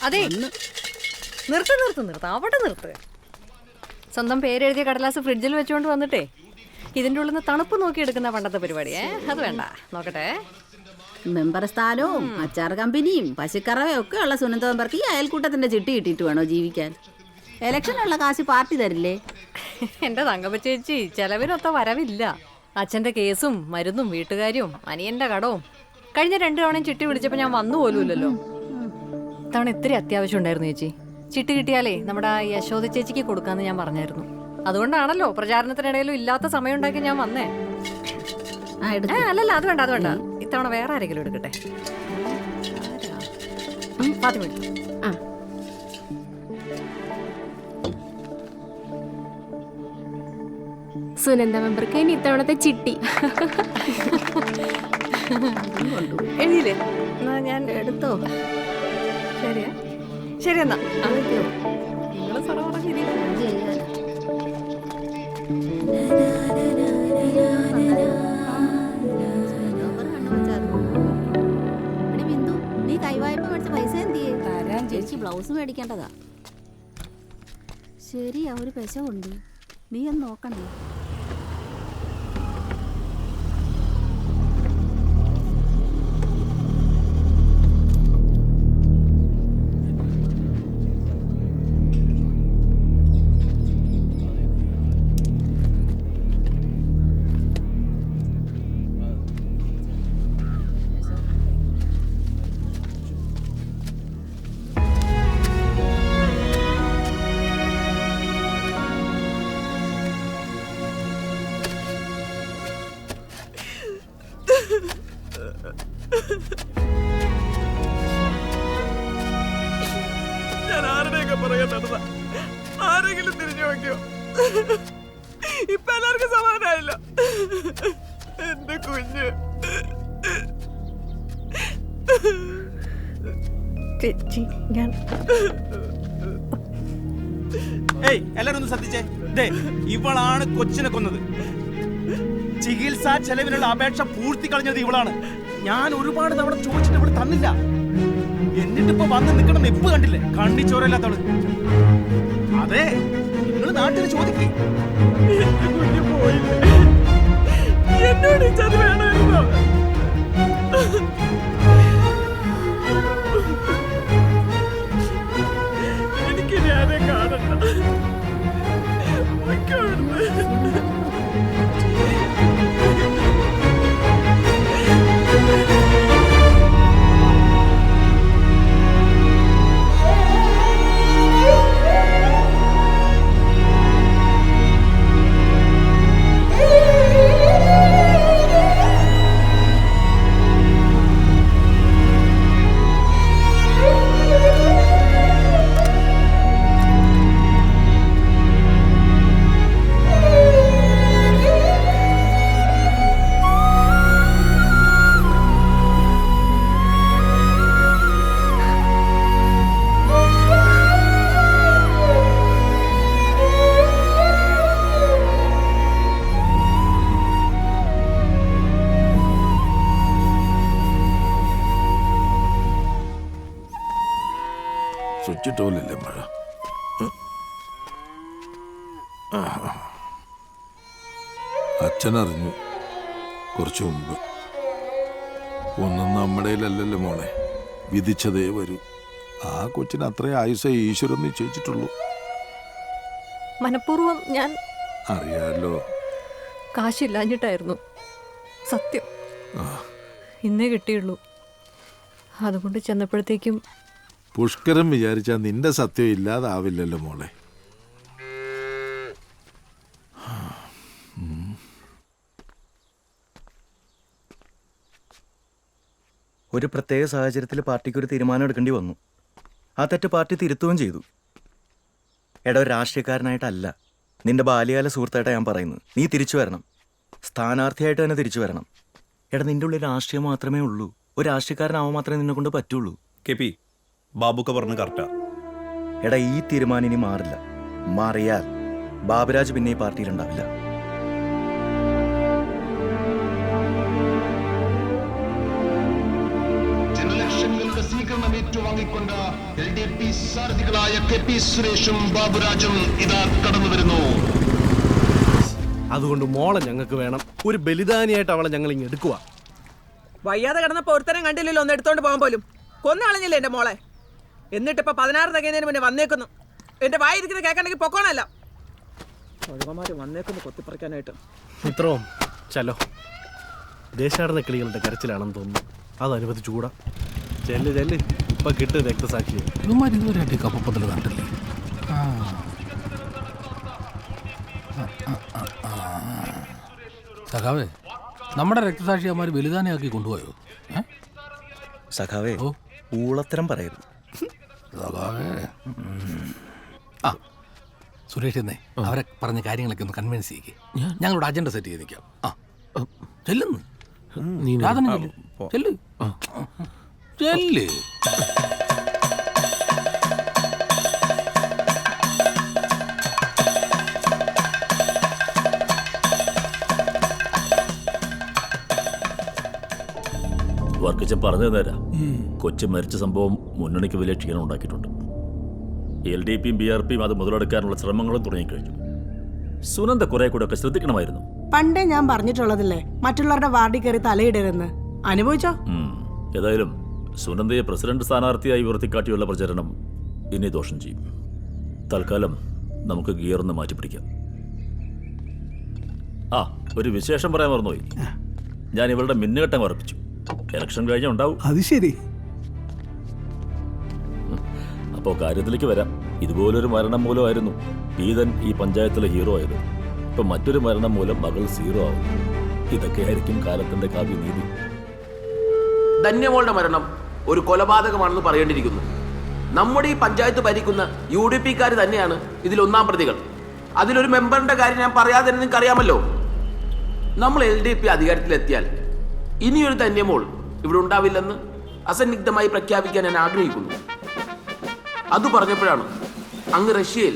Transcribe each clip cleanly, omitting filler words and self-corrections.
അതെ, നിർത്ത് അവിടെ നിർത്ത്. സ്വന്തം പേരെഴുതിയ കടലാസ് ഫ്രിഡ്ജിൽ വെച്ചുകൊണ്ട് വന്നിട്ടേ ഇതിൻ്റെ ഉള്ളിൽ നിന്ന് തണുപ്പ് നോക്കിയെടുക്കുന്ന പണ്ടത്തെ പരിപാടിയേ. അത് വേണ്ട, നോക്കട്ടെ. മെമ്പർ സ്ഥാനവും അച്ചാർ കമ്പനിയും പശുക്കറവയും ഒക്കെ ഉള്ള സുനന്ദ മെമ്പർക്ക് ഈ അയൽക്കൂട്ടത്തിന്റെ ചിട്ടി കിട്ടിയിട്ട് വേണോ ജീവിക്കാൻ? ഇലക്ഷനുള്ള കാശ് പാർട്ടി തരില്ലേ? എൻ്റെ തങ്കപ്പ ചേച്ചി, ചെലവിനൊത്ത വരവില്ല. അച്ഛൻ്റെ കേസും മരുന്നും വീട്ടുകാര്യവും അനിയൻ്റെ കടവും. കഴിഞ്ഞ 2 തവണയും ചിട്ടി വിളിച്ചപ്പോൾ ഞാൻ വന്നു പോലുമില്ലല്ലോ. തവണ ഇത്തിരി അത്യാവശ്യം ഉണ്ടായിരുന്നു ചേച്ചി. ചിട്ടി കിട്ടിയാലേ നമ്മുടെ യശോദ ചേച്ചിക്ക് കൊടുക്കാമെന്ന് ഞാൻ പറഞ്ഞായിരുന്നു. അതുകൊണ്ടാണല്ലോ പ്രചാരണത്തിനിടയിലും ഇല്ലാത്ത സമയം ഉണ്ടാക്കി ഞാൻ വന്നേ. അല്ലല്ല, അത് വേണ്ട. ഇത്തവണ വേറെ ആരെങ്കിലും എടുക്കട്ടെ. സുനന്ദ മെമ്പർക്ക് ഇനി ഇത്തവണത്തെ ചിട്ടി എഴുതിയില്ലേ? ഞാൻ എടുത്തോ? ശരി എന്നാ നിങ്ങൾ നീ കൈവായ്പ മേടിച്ച പൈസ എന്തിയെ? തരാൻ ചേച്ചി ബ്ലൗസ് മേടിക്കേണ്ടതാ. ശരിയാ, ഒരു പെശമുണ്ട്. നീ ഒന്ന് നോക്കണ്ടേ? ഞാൻ ആരുടെയൊക്കെ പറയാൻ നടന്ന ആരെങ്കിലും തിരിഞ്ഞു നോക്കിയോ? ഇപ്പൊ എല്ലാവർക്കും സമാധാനമായില്ല. എന്റെ കുഞ്ഞ് ചേച്ചി, ഞാൻ എല്ലാരും ഒന്ന് ശ്രദ്ധിച്ചേ. ഇവളാണ് കൊച്ചിനെ കൊന്നത്. ചികിത്സാ ചെലവിനുള്ള അപേക്ഷ പൂർത്തി കളഞ്ഞത് ഇവളാണ്. ഞാൻ ഒരുപാട് തവണ ചോദിച്ചിട്ട് ഇവള് തന്നില്ല. എന്നിട്ടിപ്പോ വന്ന് നിൽക്കണം നിപ്പ് കണ്ടില്ലേ? കണ്ണിച്ചോരല്ലാത്തവള്. അതെ, നിങ്ങൾ നാട്ടിൽ ചോദിക്കേ. എന്നോട് ഇത് വേണമായിരുന്നോ? എനിക്ക് ഞാനെ കാണണ്ട. സ്വിച്ചിട്ടോലല്ലേ മഴ? അച്ഛനറിഞ്ഞു കുറച്ചു മുമ്പ്. ഒന്നും നമ്മുടെയിലല്ലല്ലോ മോളെ, വിധിച്ചതേ വരൂ. ആ കൊച്ചിന് അത്രേ ആയുസേ ഈശ്വരൻ നിശ്ചയിച്ചിട്ടുള്ളൂ. മനഃപൂർവ്വം ഞാൻ അറിയാലോ. കാശില്ലാഞ്ഞിട്ടായിരുന്നു സത്യം. ഇന്നേ കിട്ടിയുള്ളൂ. അതുകൊണ്ട് ചെന്നപ്പോഴത്തേക്കും പുഷ്കരം വിചാരിച്ചാ നിന്റെ സത്യം ഇല്ലാതാവില്ലല്ലോ മോളെ. ഒരു പ്രത്യേക സാഹചര്യത്തിൽ പാർട്ടിക്ക് ഒരു തീരുമാനം എടുക്കേണ്ടി വന്നു. ആ തെറ്റ് പാർട്ടി തിരുത്തുകയും ചെയ്തു. എടാ, ഒരു രാഷ്ട്രീയക്കാരനായിട്ടല്ല, നിന്റെ ബാല്യകാല സുഹൃത്തായിട്ടാണ് ഞാൻ പറയുന്നത്. നീ തിരിച്ചു വരണം, സ്ഥാനാർത്ഥിയായിട്ട് തന്നെ തിരിച്ചു വരണം. എടാ, നിന്റെ ഉള്ളിൽ രാഷ്ട്രീയം മാത്രമേ ഉള്ളൂ. ഒരു രാഷ്ട്രീയക്കാരനാവാൻ മാത്രമേ നിന്നെ കൊണ്ട് പറ്റുള്ളൂ. കെപി, ബാബുക്ക പറഞ്ഞ് കറക്റ്റാ. എടാ, ഈ തീരുമാനം ഇനി മാറില്ല. മാറിയാൽ ബാബുരാജ് പിന്നെ ഈ പാർട്ടിയിലുണ്ടാവില്ല. ജനലക്ഷങ്ങൾക്ക് സ്വീകരണം ഏറ്റുവാങ്ങി വാങ്ങിക്കൊണ്ട് LDP സാരഥികളായ KP സുരേഷും ബാബുരാജും ഇതാ കടന്നു വരുന്നു. അതുകൊണ്ട് മോളെ ഞങ്ങൾക്ക് വേണം. ഒരു ബലിദാനിയായിട്ട് അവളെ ഞങ്ങൾ ഇങ്ങ് എടുക്കുക. വയ്യാതെ കിടന്നപ്പോ ഒരുത്തരം കണ്ടില്ലല്ലോ ഒന്ന് എടുത്തോണ്ട് പോകാൻ പോലും. കൊന്നളഞ്ഞില്ലേ എന്റെ മോളെ. എന്നിട്ടിപ്പോ 16 തികയുന്നതിന് മുന്നേ വന്നേക്കുന്നു. എന്റെ വായിരിക്കുന്നത് കേൾക്കണമെങ്കിൽ പൊക്കോണല്ല. ഒഴുകമാര് വന്നേക്കുന്നു കൊത്തിപ്പറിക്കാനായിട്ട്. ഇത്രയും ചലോ ദേശാടന കിളികളുടെ കരച്ചിലാണെന്ന് തോന്നുന്നു. അത് അനുവദിച്ചുകൂടാ. ചെല്ല് ഇപ്പൊ കിട്ടും രക്തസാക്ഷിയെ. ഇതുവരെയായിട്ട് കപ്പപ്പത്തിൽ കണ്ടില്ലേ? സഖാവേ, നമ്മുടെ രക്തസാക്ഷിയന്മാർ ബലിദാനിയാക്കി കൊണ്ടുപോയോ? സഖാവേ, ഊളത്തരം പറയരുത്. സഖാവേ, ആ സുരേഷ് എന്നേ അവരെ പറഞ്ഞ കാര്യങ്ങളൊക്കെ ഒന്ന് കൺവിൻസ് ചെയ്യിക്ക്. ഞങ്ങളുടെ അജണ്ട സെറ്റ് ചെയ്ത് നിൽക്കാം. ആ ചെല്ലുന്നു ചെല്ല് ചെല്ല്. വർക്കിച്ചൻ പറഞ്ഞു തരാ. കൊച്ചു മരിച്ച സംഭവം മുന്നണിക്ക് വലിയ ക്ഷീണം ഉണ്ടാക്കിയിട്ടുണ്ട്. LDPയും BRPയും അത് മുതലെടുക്കാനുള്ള ശ്രമങ്ങളും തുടങ്ങിക്കഴിഞ്ഞു. സുനന്ദ കുറെ കൂടെ ഒക്കെ ശ്രദ്ധിക്കണമായിരുന്നു. പണ്ടേ ഞാൻ പറഞ്ഞിട്ടുള്ളതല്ലേ മറ്റുള്ളവരുടെ വാർഡിൽ കയറി തലയിടരുന്ന്. അനുഭവിച്ചോ? ഏതായാലും സുനന്ദയെ പ്രസിഡന്റ് സ്ഥാനാർത്ഥിയായി ഉയർത്തിക്കാട്ടിയുള്ള പ്രചരണം ഇനി ദോഷം ചെയ്യും. തൽക്കാലം നമുക്ക് ഗിയറൊന്ന് മാറ്റിപ്പിടിക്കാം. ആ ഒരു വിശേഷം പറയാൻ മറന്നുപോയി. ഞാൻ ഇവളുടെ മിന്നുകെട്ടം ഉറപ്പിച്ചു. ഇലക്ഷൻ കഴിഞ്ഞ ഉണ്ടാവും. അത് ശരി. അപ്പോൾ കാര്യത്തിലേക്ക് വരാം. ഇതുപോലൊരു മരണം മൂലമായിരുന്നു പീതൻ ഈ പഞ്ചായത്തിലെ ഹീറോ ആയത്. ഇപ്പൊ മറ്റൊരു മരണം മൂലം മകൾ സീറോ ആവും. ഇതൊക്കെയായിരിക്കും കാലത്തിന്റെ കാവ്യനീതി. ധന്യമോളുടെ മരണം ഒരു കൊലപാതകമാണെന്ന് പറയേണ്ടിയിരിക്കുന്നു. നമ്മുടെ ഈ പഞ്ചായത്ത് ഭരിക്കുന്ന UDPക്കാർ തന്നെയാണ് ഇതിൽ ഒന്നാം പ്രതികൾ. അതിലൊരു മെമ്പറിന്റെ കാര്യം ഞാൻ പറയാതെ നിങ്ങൾക്ക് അറിയാമല്ലോ. നമ്മൾ LDP അധികാരത്തിലെത്തിയാൽ ഇനിയൊരു ധന്യമോൾ ഇവിടെ ഉണ്ടാവില്ലെന്ന് അസന്നിഗ്ധമായി പ്രഖ്യാപിക്കാൻ ഞാൻ ആഗ്രഹിക്കുന്നു. അത് പറഞ്ഞപ്പോഴാണ് അങ്ങ് റഷ്യയിൽ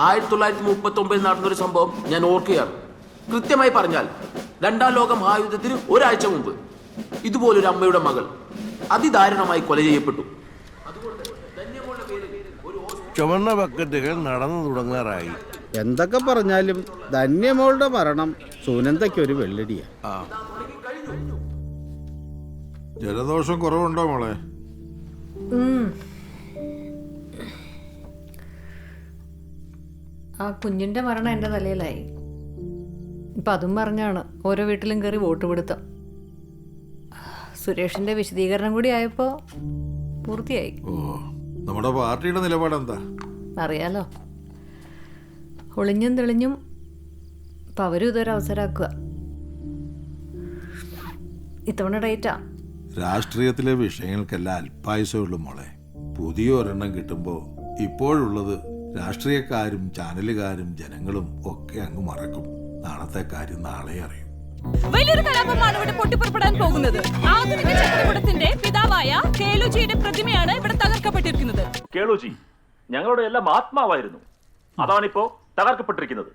1939 നടന്നൊരു സംഭവം ഞാൻ ഓർക്കുകയാണ്. കൃത്യമായി പറഞ്ഞാൽ 2ാം ലോക മഹായുദ്ധത്തിന് ഒരാഴ്ച മുമ്പ് ഇതുപോലൊരു അമ്മയുടെ മകൾ അതിദാരുണമായി കൊല ചെയ്യപ്പെട്ടു. ചുവന്ന ബക്കറ്റുകൾ നടന്നു തുടങ്ങാറായി. എന്തൊക്കെ പറഞ്ഞാലും ധന്യമോളുടെ മരണം സുനന്ദയ്ക്കൊരു വെള്ളടിയാ. ജലദോഷം കുറവുണ്ടോ മോളെ? ആ കുഞ്ഞിന്റെ മരണം എൻ്റെ തലയിലായി. ഇപ്പം അതും പറഞ്ഞാണ് ഓരോ വീട്ടിലും കയറി വോട്ട് പിടുത്തം. സുരേഷിന്റെ വിശദീകരണം കൂടി ആയപ്പോൾ പൂർത്തിയായി. ഓ, നമ്മുടെ പാർട്ടിയുടെ നിലപാടെന്താ അറിയാലോ. ഒളിഞ്ഞും തെളിഞ്ഞും ഇപ്പം അവരും ഇതൊരു അവസരമാക്കുക. ഇത്തവണ ഡേറ്റാ. രാഷ്ട്രീയത്തിലെ വിഷയങ്ങൾക്കെല്ലാം അല്പായുസമുള്ളൂ മോളെ. പുതിയ ഒരെണ്ണം കിട്ടുമ്പോൾ ഇപ്പോഴുള്ളത് രാഷ്ട്രീയക്കാരും ചാനലുകാരും ജനങ്ങളും ഒക്കെ അങ്ങ് മറക്കും. നാളത്തെ കാര്യം നാളെ അറിയും. വലിയൊരു കലാപമാണ് ഇവിടെ പൊട്ടിപ്പുറപ്പെടാൻ പോകുന്നത്. ആധുനിക ചക്രകൂടത്തിന്റെ പിതാവായ കേളുജിയുടെ പ്രതിമയാണ് ഇവിടെ തകർക്കപ്പെട്ടിരിക്കുന്നത്. കേളുജി ഞങ്ങളുടെ എല്ലാം ആത്മാവായിരുന്നു. അതാണിപ്പോ തകർക്കപ്പെട്ടിരിക്കുന്നത്.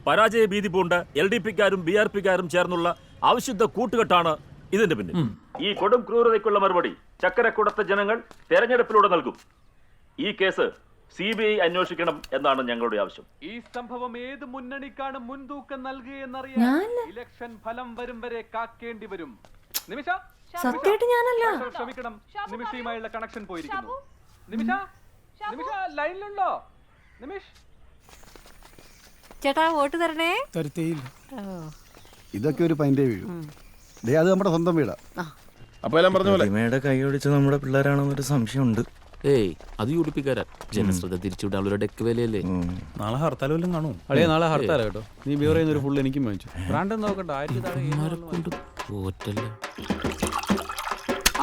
പരാജയ ഭീതി പൂണ്ട LDPക്കാരും BRPക്കാരും ചേർന്നുള്ള അവിശുദ്ധ കൂട്ടുകെട്ടാണ് ഇതിന്റെ പിന്നിൽ. ഈ കൊടും ക്രൂരതയ്ക്കുള്ള മറുപടി ചക്കരക്കുടത്തെ ജനങ്ങൾ തെരഞ്ഞെടുപ്പിലൂടെ നൽകും. ഈ കേസ് CBI അന്വേഷിക്കണം എന്നാണ് ഞങ്ങളുടെ ആവശ്യം. ഈ സംഭവം ഏത് മുന്നണിക്കാണ് മുൻതൂക്കം നൽകിയെന്നറിയാൻ ഇലക്ഷൻ ഫലം വരും വരെ കാക്കേണ്ടി വരും. നിമിഷ, ക്ഷമിക്കണം, നിമിഷയുമായുള്ള കണക്ഷൻ പോയിരിക്കുന്നു. നിമിഷ ലൈനിലുണ്ടോ? നിമിഷ് ചേട്ടാ വോട്ട് തരണേ. ഇതൊക്കെ ഒരു പൈൻ്റെ വീഴും. അത് നമ്മുടെ സ്വന്തം വീടാ. അപ്പൊ എല്ലാം പറഞ്ഞ പോലെ കൈയൊടിച്ച് നമ്മുടെ പിള്ളേരാണെന്നൊരു സംശയമുണ്ട്. ഏയ് അത് UDPക്കാരാ. ജനശ്രദ്ധ തിരിച്ചുവിടാനുള്ള ഡെക്ക് വിലയല്ലേ. നാളെ ഹർത്താൽ വല്ലതും കാണും. അളിയ നാളെ ഹർത്താല കേട്ടോ. നീ ബിയർ ചെയ്യുന്ന ഒരു ഫുൾ എനിക്കും വാങ്ങിച്ചു. ബ്രാൻഡ് നോക്കണ്ട.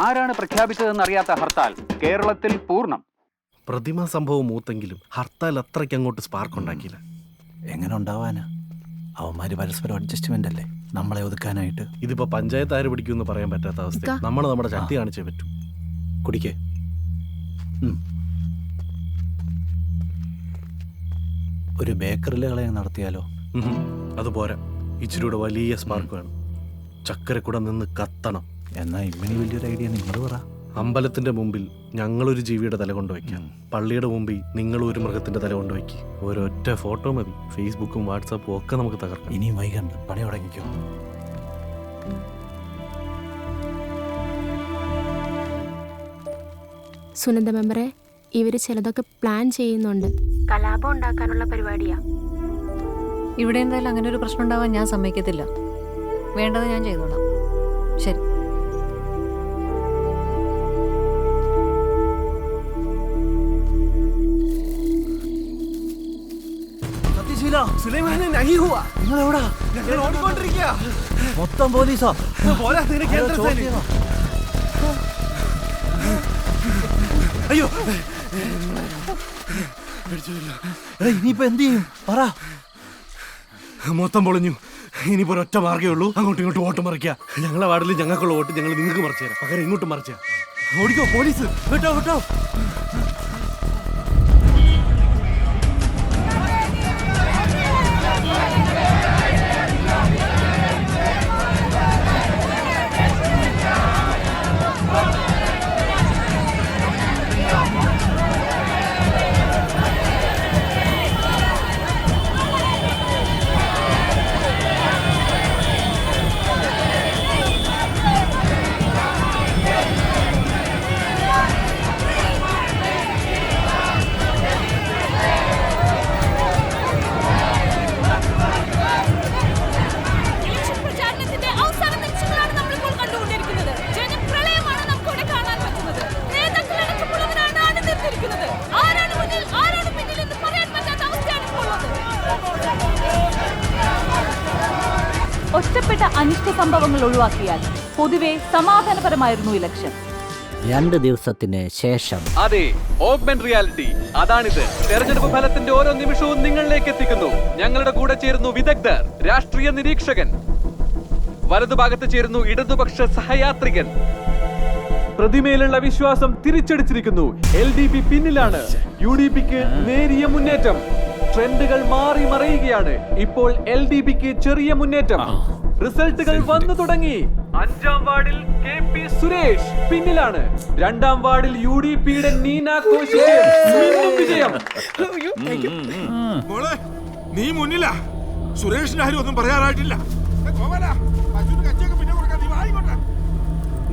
ആരാണ് പ്രഖ്യാപിച്ചതെന്ന് അറിയാത്ത ഹർത്താൽ കേരളത്തിൽ പൂർണ്ണം. പ്രതിമാ സംഭവം മൂത്തെങ്കിലും ഹർത്താൽ അത്രയ്ക്ക് അങ്ങോട്ട് സ്പാർക്ക് ഉണ്ടാക്കിയില്ല. എങ്ങനെ ഉണ്ടാവാനാ? അവന്മാര് പരസ്പരം അഡ്ജസ്റ്റ്മെന്റ് അല്ലേ നമ്മളെ ഒതുക്കാനായിട്ട്. ഇതിപ്പോ പഞ്ചായത്ത് ആര് പിടിക്കുമെന്ന് പറയാൻ പറ്റാത്ത അവസ്ഥ. നമ്മൾ നമ്മുടെ ശക്തി കാണിച്ചേ പറ്റൂ. കുടിക്കേ. ഒരു ബേക്കറിലെ കളയാൻ നടത്തിയാലോ? അതുപോരാ, ഇച്ചിരിയുടെ വലിയ സ്പാർക്ക് വേണം. ചക്കരക്കുട നിന്ന് കത്തണം. എന്നാ ഇമ്മനി വലിയൊരു ഐഡിയ നിങ്ങൾ പറ. അമ്പലത്തിന്റെ മുമ്പിൽ ഞങ്ങളൊരു ജീവിയുടെ തല കൊണ്ടുവയ്ക്കാം, പള്ളിയുടെ മുമ്പിൽ നിങ്ങളും ഒരു മൃഗത്തിന്റെ തല കൊണ്ടുവയ്ക്കും. ഒരൊറ്റ ഫോട്ടോ മതി, ഫേസ്ബുക്കും വാട്സാപ്പും ഒക്കെ നമുക്ക് തകർക്കാം. ഇനിയും വൈകണ്ട്, പണി തുടങ്ങിക്കോ. സുനന്ദ മെമ്പറെ, ഇവര് ചിലതൊക്കെ പ്ലാൻ ചെയ്യുന്നുണ്ട്. കലാപം ഉണ്ടാക്കാനുള്ള പരിപാടിയാ. ഇവിടെ എന്തായാലും അങ്ങനെ ഒരു പ്രശ്നം ഉണ്ടാവാൻ ഞാൻ സമ്മതിക്കത്തില്ല. വേണ്ടത് ഞാൻ ചെയ്തോളാം. ശരി. മൊത്തം പോലീസോ? അയ്യോ, ഇനിയിപ്പോ എന്ത് ചെയ്യും പറ. മൊത്തം പൊളിഞ്ഞു. ഇനിയിപ്പോ ഒരൊറ്റ മാർഗേ ഉള്ളൂ, അങ്ങോട്ടും ഇങ്ങോട്ടും വോട്ട് മറിക്കുക. ഞങ്ങളെ വാർഡിൽ ഞങ്ങൾക്കുള്ള വോട്ട് ഞങ്ങൾ നിങ്ങൾക്ക് മറിച്ചു തരാം, പകരം ഇങ്ങോട്ടും മറിച്ചാ. ഓടിക്കോ പോലീസ്, വിട്ടോ വിട്ടോ. ഒറ്റപ്പെട്ട അനിഷ്ട സംഭവങ്ങൾ ഒഴിവാക്കിയാൽ പൊതുവെ സമാധാനപരമായിരുന്നു ഇലക്ഷൻ. 2 ദിവസത്തിന് ശേഷം. അതെ, ഓഗ്മെന്റ് റിയാലിറ്റി അതാണിത്. തെരഞ്ഞെടുപ്പ് ഫലത്തിന്റെ ഓരോ നിമിഷവും നിങ്ങളിലേക്ക് എത്തിക്കുന്നു. ഞങ്ങളുടെ കൂടെ ചേരുന്നു വിദഗ്ധർ, രാഷ്ട്രീയ നിരീക്ഷകൻ, വലതുഭാഗത്ത് ചേരുന്നു ഇടതുപക്ഷ സഹയാത്രികൻ. പ്രതിമയിലുള്ള വിശ്വാസം തിരിച്ചടിച്ചിരിക്കുന്നു. LDP പിന്നിലാണ്. UDPക്ക് നേരിയ മുന്നേറ്റം. ട്രെൻഡുകൾ മാറി മറിയുകയാണ്. ഇപ്പോൾ LDPക്ക് ചെറിയ മുന്നേറ്റം. റിസൾട്ടുകൾ വന്നു തുടങ്ങി. 5ാം വാർഡിൽ KP സുരേഷ് പിന്നിലാണ്. 2ാം വാർഡിൽ UDPയുടെ നീന കോശിക്ക് വിജയം. നീ മുന്നിലാ, സുരേഷിന് ആരും ഒന്നും പറയാറായിട്ടില്ല.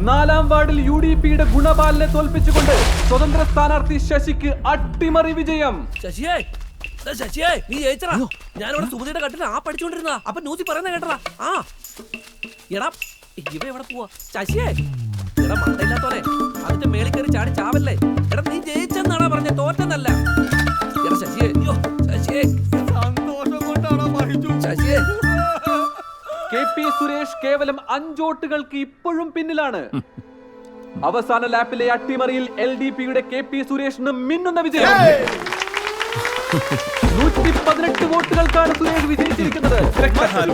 4ാം വാർഡിൽ UDPയുടെ ഗുണപാലിനെ തോൽപ്പിച്ചുകൊണ്ട് സ്വതന്ത്ര സ്ഥാനാർത്ഥി ശശിക്ക് അട്ടിമറി വിജയം. ശശിയേ, ശശിയേ, നീ ജയിച്ചടാ. ഞാനിവിടെ സുമതിയുടെ കട്ടിൽ ആ പഠിച്ചുകൊണ്ടിരുന്ന അപ്പൊ ന്യൂസി പറയുന്ന കേട്ടടാ. ആ എടാ, ഇവ എവിടെ പോവാ? ശശിയേ, എടാ മണ്ടയില്ലാത്തോനെ, അതിന്റെ മേളിൽ കയറി ചാടി ചാവല്ലേ. എടാ നീ ജയിച്ചെന്നാടാ പറഞ്ഞ, തോറ്റെന്നല്ല. എടാ ശശിയേ, അയ്യോ ശശിയേ, സന്തോഷം കൊണ്ടാണോ ശശിയേ. KP സുരേഷ് കേവലം 5 വോട്ടുകൾക്ക് ഇപ്പോഴും പിന്നിലാണ്. അവസാന ലാപ്പിലെ അട്ടിമറിയിൽ LDPയുടെ KP സുരേഷിന് മിന്നുന്ന വിജയം. 118 വോട്ടുകൾക്കാണ് സുരേഷ് വിജയിച്ചിരിക്കുന്നത്.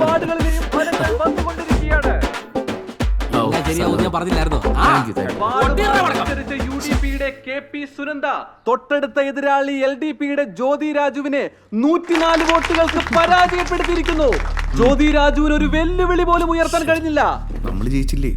വാർഡുകളിലെയും ഫലങ്ങൾ വന്നുകൊണ്ടിരിക്കുകയാണ്. ഞാൻ പറഞ്ഞില്ലായിരുന്നു. UDPയുടെ KP സുനന്ദ തൊട്ടടുത്ത എതിരാളി LDPയുടെ ജ്യോതി രാജുവിനെ 104 വോട്ടുകൾക്ക് പരാജയപ്പെടുത്തിയിരിക്കുന്നു. ജ്യോതി രാജുവിന് ഒരു വെല്ലുവിളി പോലും ഉയർത്താൻ കഴിഞ്ഞില്ല. നമ്മൾ ജയിച്ചില്ലേ?